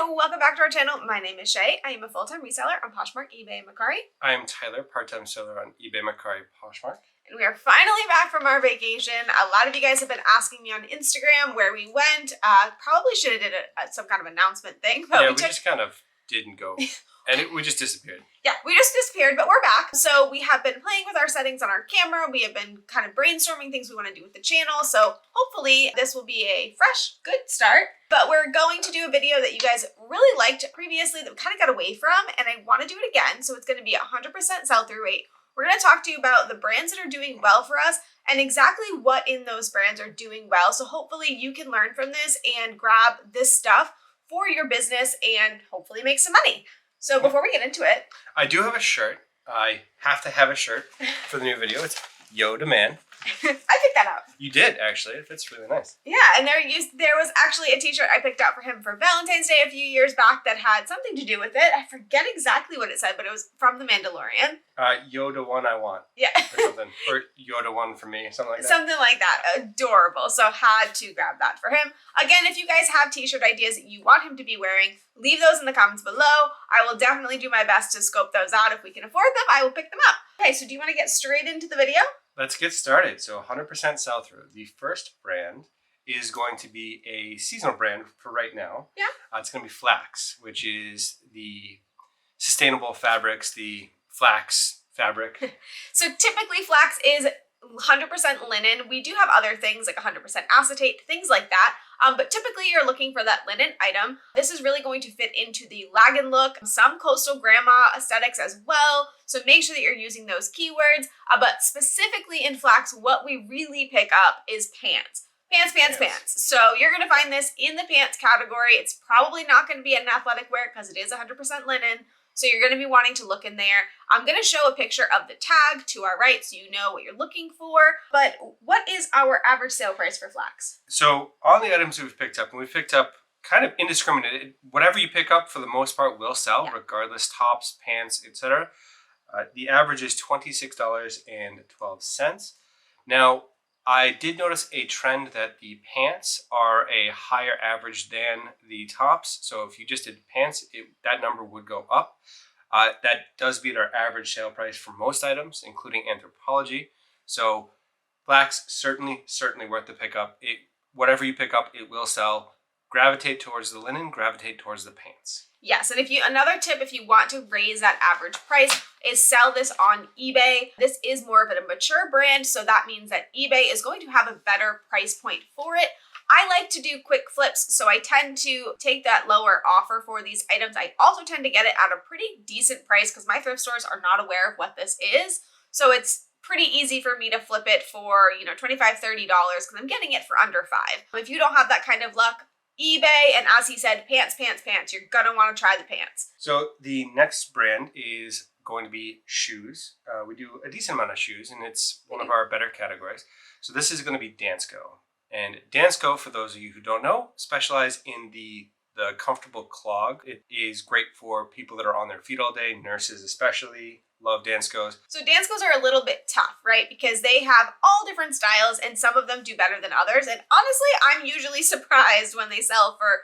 welcome back to our channel. My name is Shay. I am a full-time reseller on Poshmark, eBay, and Mercari. I am Tyler, part-time seller on eBay, Mercari, Poshmark. And we are finally back from our vacation. A lot of you guys have been asking me on Instagram where we went. Probably should have did some kind of announcement thing. But yeah, we just kind of didn't go. And we just disappeared. Yeah, we just disappeared, but we're back. So we have been playing with our settings on our camera. We have been kind of brainstorming things we want to do with the channel. So hopefully this will be a fresh, good start. But we're going to do a video that you guys really liked previously that we kind of got away from, and I want to do it again. So it's going to be 100% sell-through rate. We're going to talk to you about the brands that are doing well for us and exactly what in those brands are doing well. So hopefully you can learn from this and grab this stuff for your business and hopefully make some money. So before we get into it, I do have a shirt. I have to have a shirt for the new video. It's Yoda Man. I picked that out. You did, actually. It fits really nice. Yeah, and there was actually a t-shirt I picked out for him for Valentine's Day a few years back that had something to do with it. I forget exactly what it said, but it was from The Mandalorian. Yoda One I Want. Yeah. Or something. Or Yoda One for me, something like that. Something like that. Adorable. So had to grab that for him. Again, if you guys have t-shirt ideas that you want him to be wearing, leave those in the comments below. I will definitely do my best to scope those out. If we can afford them, I will pick them up. Okay, so do you want to get straight into the video? Let's get started. So 100% sell-through. The first brand is going to be a seasonal brand for right now. Yeah. It's going to be Flax, which is the sustainable fabrics, the flax fabric. So typically Flax is 100% linen. We do have other things like 100% acetate, things like that. But typically you're looking for that linen item. This is really going to fit into the lagging look, some coastal grandma aesthetics as well. So make sure that you're using those keywords. But specifically in Flax, what we really pick up is pants. Pants. So you're going to find this in the pants category. It's probably not going to be an athletic wear because it is 100% linen. So you're going to be wanting to look in there. I'm going to show a picture of the tag to our right so you know what you're looking for. But what is our average sale price for Flax? So all the items we've picked up, and we've picked up kind of indiscriminate. Whatever you pick up for the most part will sell, regardless, tops, pants, etc. The average is $26.12. Now, I did notice a trend that the pants are a higher average than the tops. So if you just did pants, that number would go up. That does beat our average sale price for most items, including Anthropology. So Flax, certainly worth the pickup. Whatever you pick up, it will sell. Gravitate towards the linen, gravitate towards the pants. Yes, and another tip if you want to raise that average price is sell this on eBay. This is more of a mature brand, so that means that eBay is going to have a better price point for it. I like to do quick flips, so I tend to take that lower offer for these items. I also tend to get it at a pretty decent price because my thrift stores are not aware of what this is. So it's pretty easy for me to flip it for, $25, $30 because I'm getting it for under $5. If you don't have that kind of luck, eBay, and as he said, pants. You're gonna want to try the pants. So the next brand is going to be shoes. We do a decent amount of shoes, and it's one of our better categories. So this is going to be Dansko. And Dansko, for those of you who don't know, specialize in the comfortable clog. It is great for people that are on their feet all day, nurses especially. Love Danskos. So Danskos are a little bit tough, right? Because they have all different styles and some of them do better than others. And honestly, I'm usually surprised when they sell for,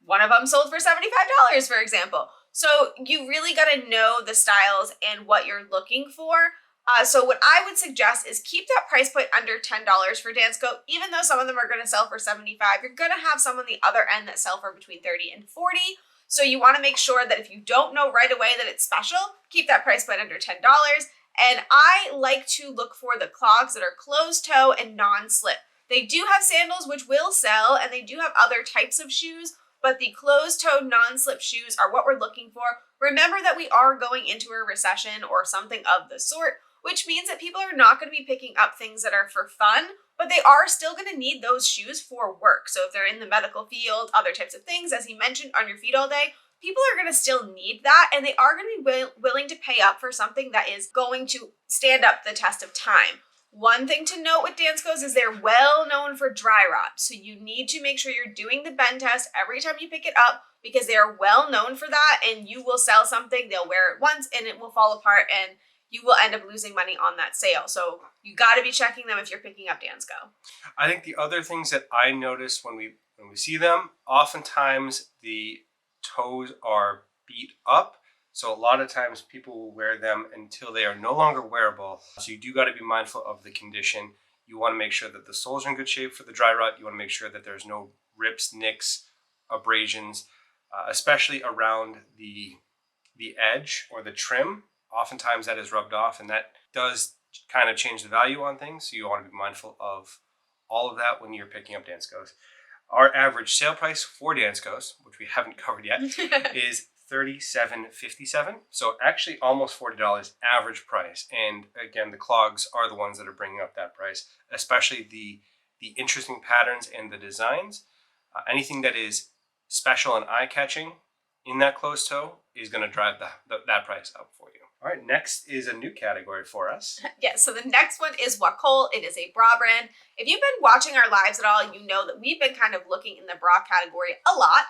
one of them sold for $75, for example. So you really got to know the styles and what you're looking for. So what I would suggest is keep that price point under $10 for Dansko. Even though some of them are going to sell for $75, you're going to have some on the other end that sell for between $30 and $40. So you want to make sure that if you don't know right away that it's special, keep that price point under $10. And I like to look for the clogs that are closed toe and non-slip. They do have sandals, which will sell, and they do have other types of shoes, but the closed toe non-slip shoes are what we're looking for. Remember that we are going into a recession or something of the sort, which means that people are not going to be picking up things that are for fun, but they are still going to need those shoes for work. So if they're in the medical field, other types of things, as he mentioned, on your feet all day, people are going to still need that, and they are going to be willing to pay up for something that is going to stand up the test of time. One thing to note with Danskos is they're well known for dry rot. So you need to make sure you're doing the bend test every time you pick it up because they are well known for that, and you will sell something, they'll wear it once and it will fall apart and you will end up losing money on that sale. So you got to be checking them if you're picking up Dansko. I think the other things that I notice when we see them, oftentimes the toes are beat up. So a lot of times people will wear them until they are no longer wearable. So you do got to be mindful of the condition. You want to make sure that the soles are in good shape for the dry rot. You want to make sure that there's no rips, nicks, abrasions, especially around the edge or the trim. Oftentimes that is rubbed off, and that does kind of change the value on things. So you want to be mindful of all of that when you're picking up Danskos. Our average sale price for Danskos, which we haven't covered yet, is $37.57. So actually almost $40 average price. And again, the clogs are the ones that are bringing up that price, especially the interesting patterns and the designs. Anything that is special and eye-catching in that closed toe is going to drive that price up for you. All right, next is a new category for us. Yeah, so the next one is Wacoal. It is a bra brand. If you've been watching our lives at all, you know that we've been kind of looking in the bra category a lot.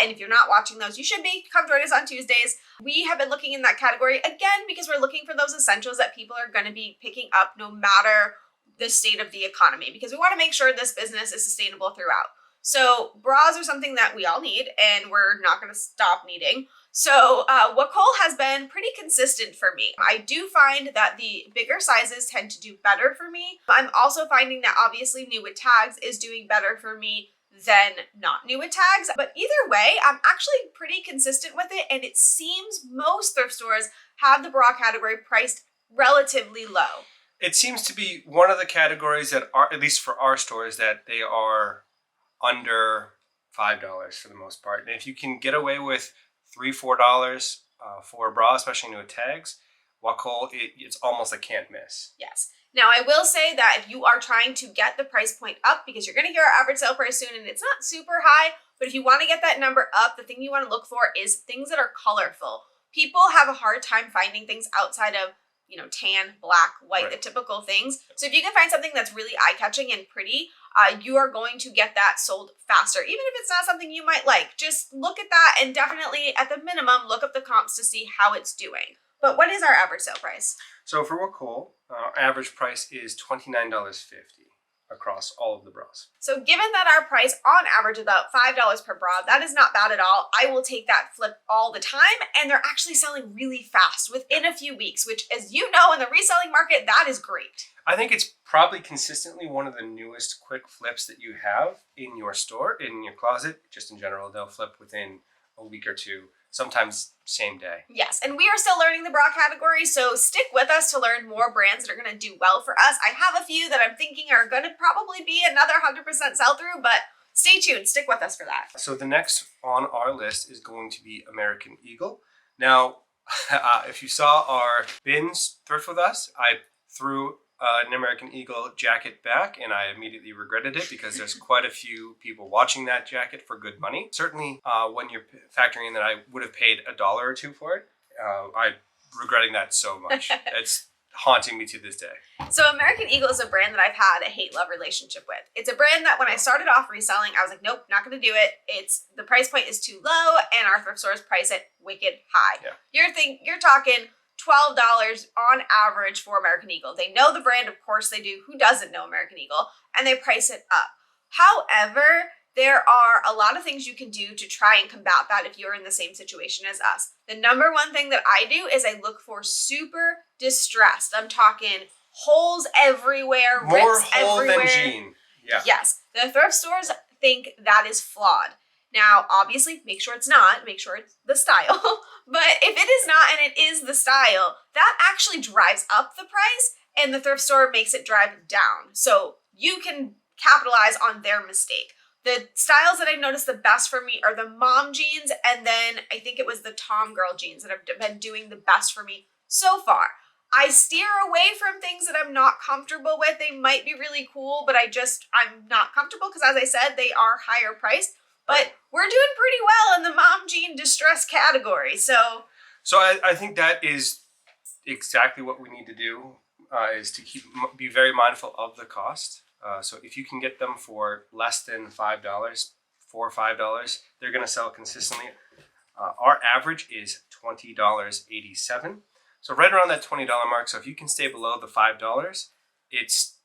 And if you're not watching those, you should be. Come join us on Tuesdays. We have been looking in that category again because we're looking for those essentials that people are going to be picking up no matter the state of the economy, because we want to make sure this business is sustainable throughout. So bras are something that we all need, and we're not going to stop needing. So Wacoal has been pretty consistent for me. I do find that the bigger sizes tend to do better for me. I'm also finding that obviously new with tags is doing better for me than not new with tags. But either way, I'm actually pretty consistent with it, and it seems most thrift stores have the bra category priced relatively low. It seems to be one of the categories that are, at least for our stores, that they are under $5 for the most part. And if you can get away with $3-4 for a bra, especially new with tags, Wacoal, it's almost a can't miss. Yes. Now, I will say that if you are trying to get the price point up, because you're going to hear our average sale price soon, and it's not super high, but if you want to get that number up, the thing you want to look for is things that are colorful. People have a hard time finding things outside of, tan, black, white, right, the typical things. So if you can find something that's really eye-catching and pretty, you are going to get that sold faster. Even if it's not something you might like, just look at that and definitely, at the minimum, look up the comps to see how it's doing. But what is our average sale price? So for Wacoal, our average price is $29.50 across all of the bras. So given that our price on average is about $5 per bra, that is not bad at all. I will take that flip all the time, and they're actually selling really fast within a few weeks, which, as you know, in the reselling market, that is great. I think it's probably consistently one of the newest quick flips that you have in your store, in your closet. Just in general, they'll flip within a week or two, sometimes same day. Yes, and we are still learning the bra category, so stick with us to learn more brands that are going to do well for us. I have a few that I'm thinking are going to probably be another 100% sell-through, but stay tuned. Stick with us for that. So the next on our list is going to be American Eagle. Now, if you saw our bins thrift with us, I threw an American Eagle jacket back, and I immediately regretted it because there's quite a few people watching that jacket for good money. Certainly, when you're factoring in that I would have paid $1 or $2 for it, I'm regretting that so much. It's haunting me to this day. So American Eagle is a brand that I've had a hate-love relationship with. It's a brand that when I started off reselling, I was like, nope, not going to do it. The price point is too low, and our thrift stores price it wicked high. Yeah. You're talking $12 on average for American Eagle. They know the brand, of course they do. Who doesn't know American Eagle? And they price it up. However, there are a lot of things you can do to try and combat that if you're in the same situation as us. The number one thing that I do is I look for super distressed. I'm talking holes everywhere, more rips hole everywhere. Than jean. Yeah. Yes. The thrift stores think that is flawed. Now, obviously, make sure it's not. Make sure it's the style. But if it is not and it is the style, that actually drives up the price, and the thrift store makes it drive down. So you can capitalize on their mistake. The styles that I've noticed the best for me are the mom jeans, and then I think it was the tom girl jeans that have been doing the best for me so far. I steer away from things that I'm not comfortable with. They might be really cool, but I'm not comfortable because, as I said, they are higher priced. But we're doing pretty well in the mom jean distress category. So I think that is exactly what we need to do, is to be very mindful of the cost. So if you can get them for less than $5, $4 or $5, they're going to sell consistently. Our average is $20.87. So right around that $20 mark. So if you can stay below the $5, it's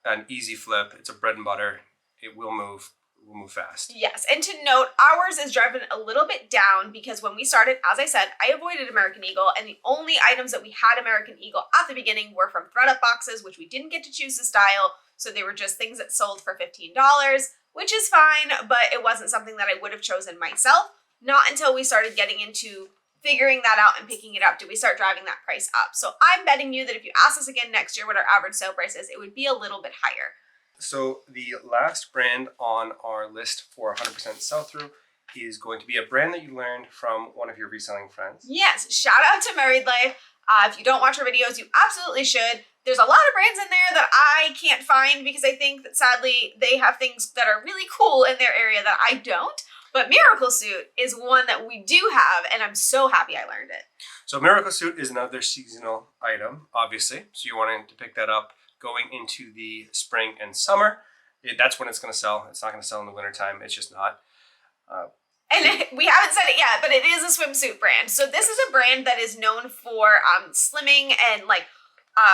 an easy flip. It's a bread and butter. It will move will move fast. Yes, and to note, ours is driven a little bit down because when we started, as I said, I avoided American Eagle, and the only items that we had American Eagle at the beginning were from thread-up boxes, which we didn't get to choose the style, so they were just things that sold for $15, which is fine, but it wasn't something that I would have chosen myself. Not until we started getting into figuring that out and picking it up did we start driving that price up. So I'm betting you that if you ask us again next year what our average sale price is, it would be a little bit higher. So the last brand on our list for 100% sell-through is going to be a brand that you learned from one of your reselling friends. Yes, shout out to Married Life. If you don't watch our videos, you absolutely should. There's a lot of brands in there that I can't find because I think that sadly they have things that are really cool in their area that I don't. But Miraclesuit is one that we do have, and I'm so happy I learned it. So Miraclesuit is another seasonal item, obviously. So you want to pick that up going into the spring and summer. That's when it's going to sell. It's not going to sell in the wintertime. It's just not. We haven't said it yet, but it is a swimsuit brand. So this is a brand that is known for slimming and like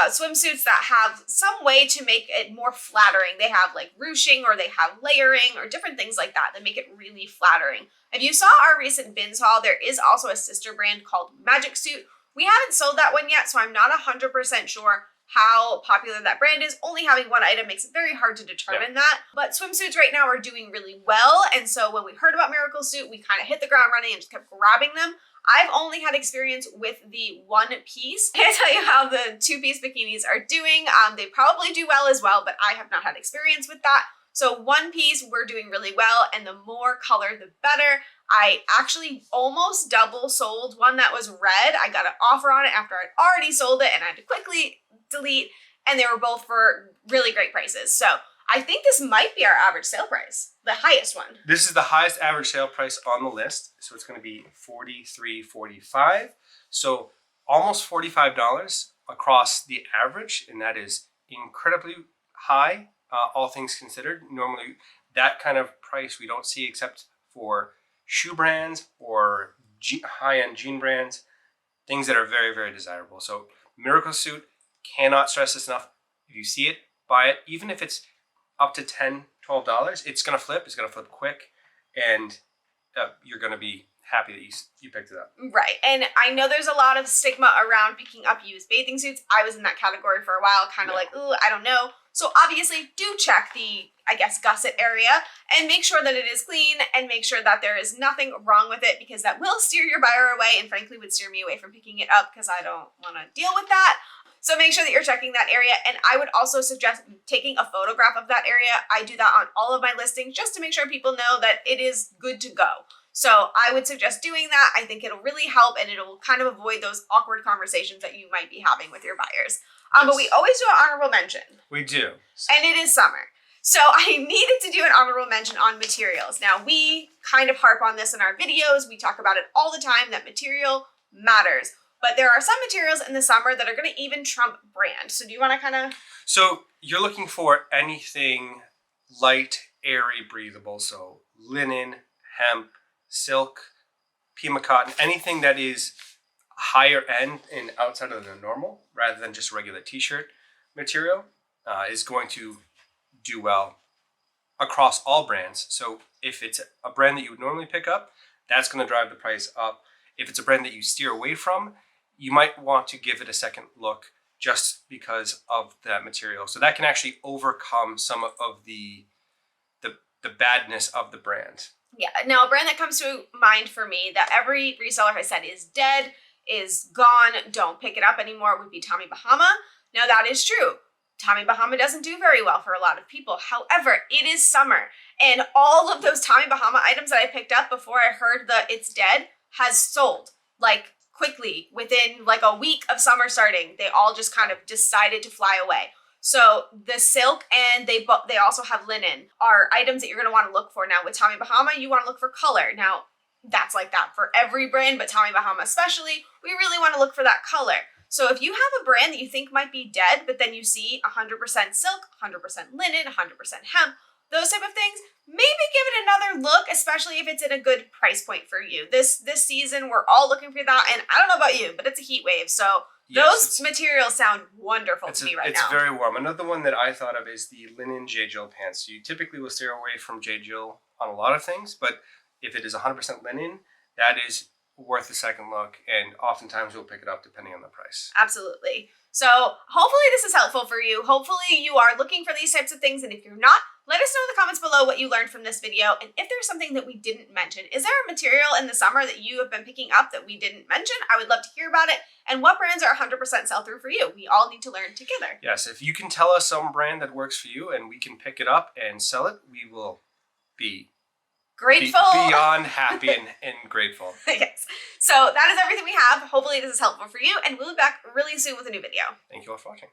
swimsuits that have some way to make it more flattering. They have like ruching or they have layering or different things like that make it really flattering. If you saw our recent bins haul, there is also a sister brand called Magic Suit. We haven't sold that one yet, so I'm not 100% sure how popular that brand is. Only having one item makes it very hard to determine that. But swimsuits right now are doing really well. And so when we heard about Miraclesuit, we kind of hit the ground running and just kept grabbing them. I've only had experience with the one piece. I can't tell you how the two-piece bikinis are doing. They probably do well as well, but I have not had experience with that. So one piece, we're doing really well, and the more color, the better. I actually almost double sold one that was red. I got an offer on it after I'd already sold it, and I had to quickly delete, and they were both for really great prices. So I think this might be our average sale price, the highest one. This is the highest average sale price on the list. So it's going to be $43.45. So almost $45 across the average, and that is incredibly high, all things considered. Normally, that kind of price we don't see except for shoe brands or high-end jean brands, things that are very, very desirable. So Miraclesuit, cannot stress this enough. If you see it, buy it. Even if it's up to $10, $12, it's going to flip. It's going to flip quick, and you're going to be happy that you picked it up. Right. And I know there's a lot of stigma around picking up used bathing suits. I was in that category for a while, kind of like, ooh, I don't know. So obviously do check the, I guess, gusset area and make sure that it is clean and make sure that there is nothing wrong with it, because that will steer your buyer away and frankly would steer me away from picking it up because I don't want to deal with that. So make sure that you're checking that area. And I would also suggest taking a photograph of that area. I do that on all of my listings just to make sure people know that it is good to go. So I would suggest doing that. I think it'll really help, and it'll kind of avoid those awkward conversations that you might be having with your buyers. Yes. But we always do an honorable mention. We do. And it is summer. So I needed to do an honorable mention on materials. Now, we kind of harp on this in our videos. We talk about it all the time, that material matters. But there are some materials in the summer that are going to even trump brand. So do you want to kind of... So you're looking for anything light, airy, breathable. So linen, hemp, silk, Pima cotton, anything that is higher end and outside of the normal rather than just regular t-shirt material is going to do well across all brands. So if it's a brand that you would normally pick up, that's going to drive the price up. If it's a brand that you steer away from, you might want to give it a second look just because of that material. So that can actually overcome some of the badness of the brand. Yeah, now a brand that comes to mind for me that every reseller has said is dead, is gone, don't pick it up anymore would be Tommy Bahama. Now that is true. Tommy Bahama doesn't do very well for a lot of people. However, it is summer, and all of those Tommy Bahama items that I picked up before I heard that it's dead has sold like quickly within like a week of summer starting. They all just kind of decided to fly away. So the silk and they also have linen are items that you're going to want to look for. Now with Tommy Bahama, you want to look for color. Now that's like that for every brand, but Tommy Bahama especially, we really want to look for that color. So if you have a brand that you think might be dead, but then you see 100% silk, 100% linen, 100% hemp, those type of things, maybe give it another look, especially if it's in a good price point for you. This season, we're all looking for that, and I don't know about you, but it's a heat wave, so yes, those materials sound wonderful to me right now. It's very warm. Another one that I thought of is the linen J. Jill pants. So you typically will steer away from J. Jill on a lot of things, but if it is 100% linen, that is worth a second look, and oftentimes we'll pick it up depending on the price. Absolutely. So hopefully this is helpful for you. Hopefully you are looking for these types of things, and if you're not, let us know in the comments below what you learned from this video, and if there's something that we didn't mention. Is there a material in the summer that you have been picking up that we didn't mention? I would love to hear about it. And what brands are 100% sell-through for you? We all need to learn together. Yes, if you can tell us some brand that works for you and we can pick it up and sell it, we will be grateful. Beyond happy and grateful. Yes. So that is everything we have. Hopefully this is helpful for you, and we'll be back really soon with a new video. Thank you all for watching.